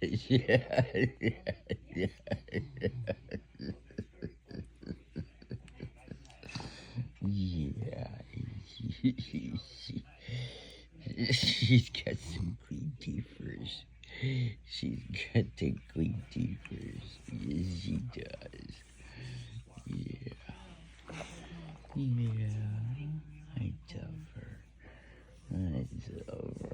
Yeah, yeah, yeah. She, she's got some clean teethers. She's got the clean teethers. Yes, she does. Yeah, yeah. I love her. I love